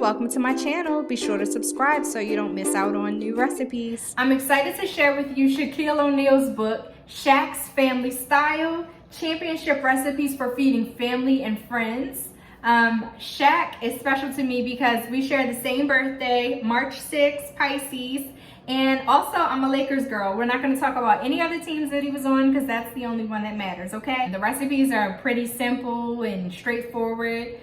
welcome to my channel. Be sure to subscribe so you don't miss out on new recipes. I'm excited to share with you Shaquille O'Neal's book, Shaq's Family Style, Championship Recipes for Feeding Family and Friends. Shaq is special to me because we share the same birthday, March 6th, Pisces. And also, I'm a Lakers girl. We're not going to talk about any other teams that he was on because that's the only one that matters, okay? The recipes are pretty simple and straightforward.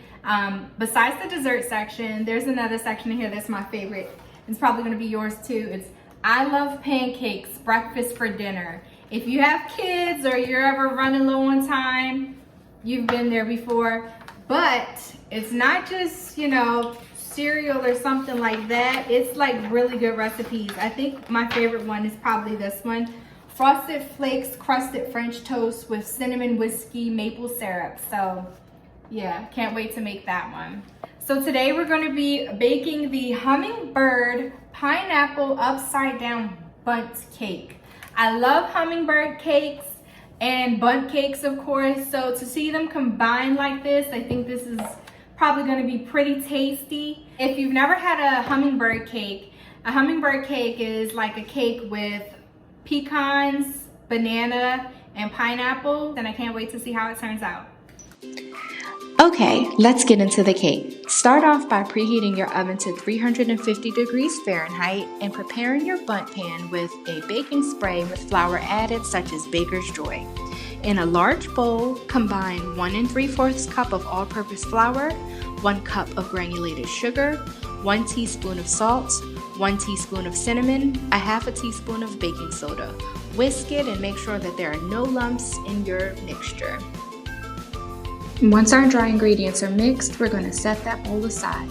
Besides the dessert section, there's another section here that's my favorite. It's probably going to be yours too. It's I love pancakes, breakfast for dinner. If you have kids or you're ever running low on time, you've been there before. But it's not just, you know, cereal or something like that. It's like really good recipes. I think my favorite one is probably this one. Frosted Flakes Crusted French Toast with Cinnamon Whiskey Maple Syrup. So yeah, can't wait to make that one. So today we're going to be baking the Hummingbird Pineapple Upside Down Bundt Cake. I love Hummingbird cakes and Bundt cakes, of course. So to see them combined like this, I think this is probably going to be pretty tasty. If you've never had a hummingbird cake is like a cake with pecans, banana, and pineapple, and I can't wait to see how it turns out. Okay, let's get into the cake. Start off by preheating your oven to 350 degrees Fahrenheit and preparing your Bundt pan with a baking spray with flour added such as Baker's Joy. In a large bowl, combine 1 3/4 cup of all-purpose flour, 1 cup of granulated sugar, 1 teaspoon of salt, 1 teaspoon of cinnamon, a half a teaspoon of baking soda. Whisk it and make sure that there are no lumps in your mixture. Once our dry ingredients are mixed, we're going to set that bowl aside.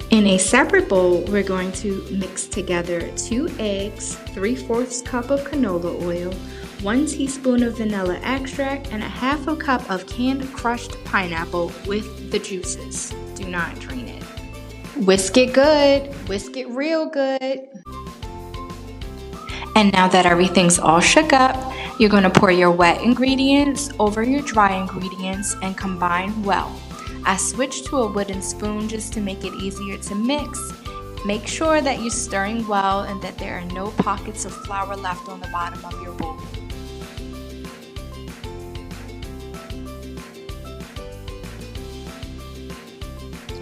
In a separate bowl, we're going to mix together 2 eggs, 3/4 cup of canola oil, 1 teaspoon of vanilla extract, and a half a cup of canned crushed pineapple with the juices. Do not drain it. Whisk it good. Whisk it real good. And now that everything's all shook up, you're going to pour your wet ingredients over your dry ingredients and combine well. I switched to a wooden spoon just to make it easier to mix. Make sure that you're stirring well and that there are no pockets of flour left on the bottom of your bowl.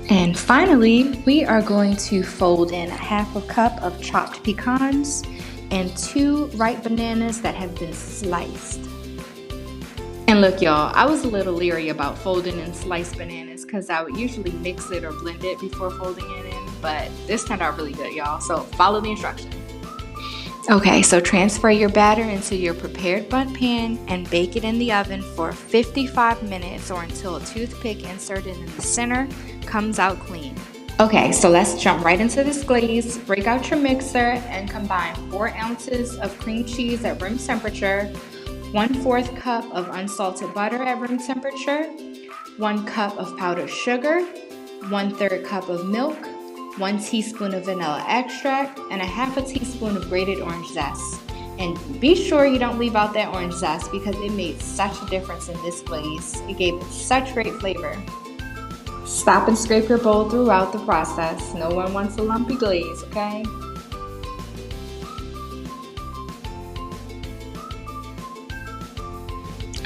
And finally, we are going to fold in a half a cup of chopped pecans and 2 ripe bananas that have been sliced. And look, y'all, I was a little leery about folding in sliced bananas because I would usually mix it or blend it before folding it in, but this turned out really good, y'all, so follow the instructions. Okay, so transfer your batter into your prepared Bundt pan and bake it in the oven for 55 minutes or until a toothpick inserted in the center comes out clean. Okay, so let's jump right into this glaze. Break out your mixer and combine 4 ounces of cream cheese at room temperature, 1/4 cup of unsalted butter at room temperature, 1 cup of powdered sugar, 1/3 cup of milk, 1 teaspoon of vanilla extract, and a half a teaspoon of grated orange zest. And be sure you don't leave out that orange zest because it made such a difference in this glaze. It gave it such great flavor. Stop and scrape your bowl throughout the process. No one wants a lumpy glaze, okay?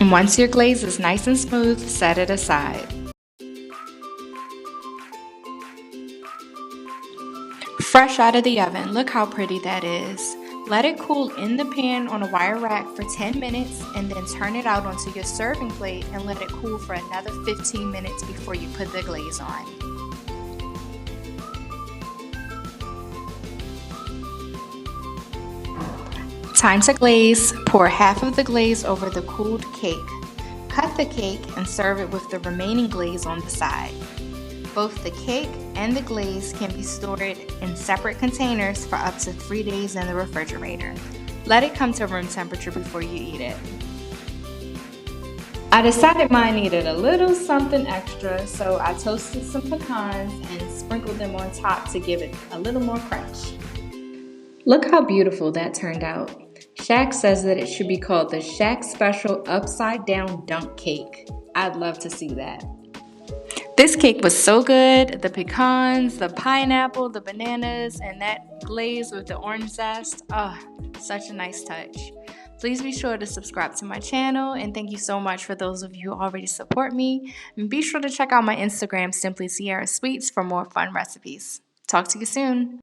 And once your glaze is nice and smooth, set it aside. Fresh out of the oven, look how pretty that is. Let it cool in the pan on a wire rack for 10 minutes and then turn it out onto your serving plate and let it cool for another 15 minutes before you put the glaze on. Time to glaze. Pour half of the glaze over the cooled cake. Cut the cake and serve it with the remaining glaze on the side. Both the cake and the glaze can be stored in separate containers for up to 3 days in the refrigerator. Let it come to room temperature before you eat it. I decided mine needed a little something extra, so I toasted some pecans and sprinkled them on top to give it a little more crunch. Look how beautiful that turned out. Shaq says that it should be called the Shaq Special Upside Down Dunk Cake. I'd love to see that. This cake was so good. The pecans, the pineapple, the bananas, and that glaze with the orange zest. Oh, such a nice touch. Please be sure to subscribe to my channel, and thank you so much for those of you who already support me. And be sure to check out my Instagram, Simply Sierra Sweets, for more fun recipes. Talk to you soon.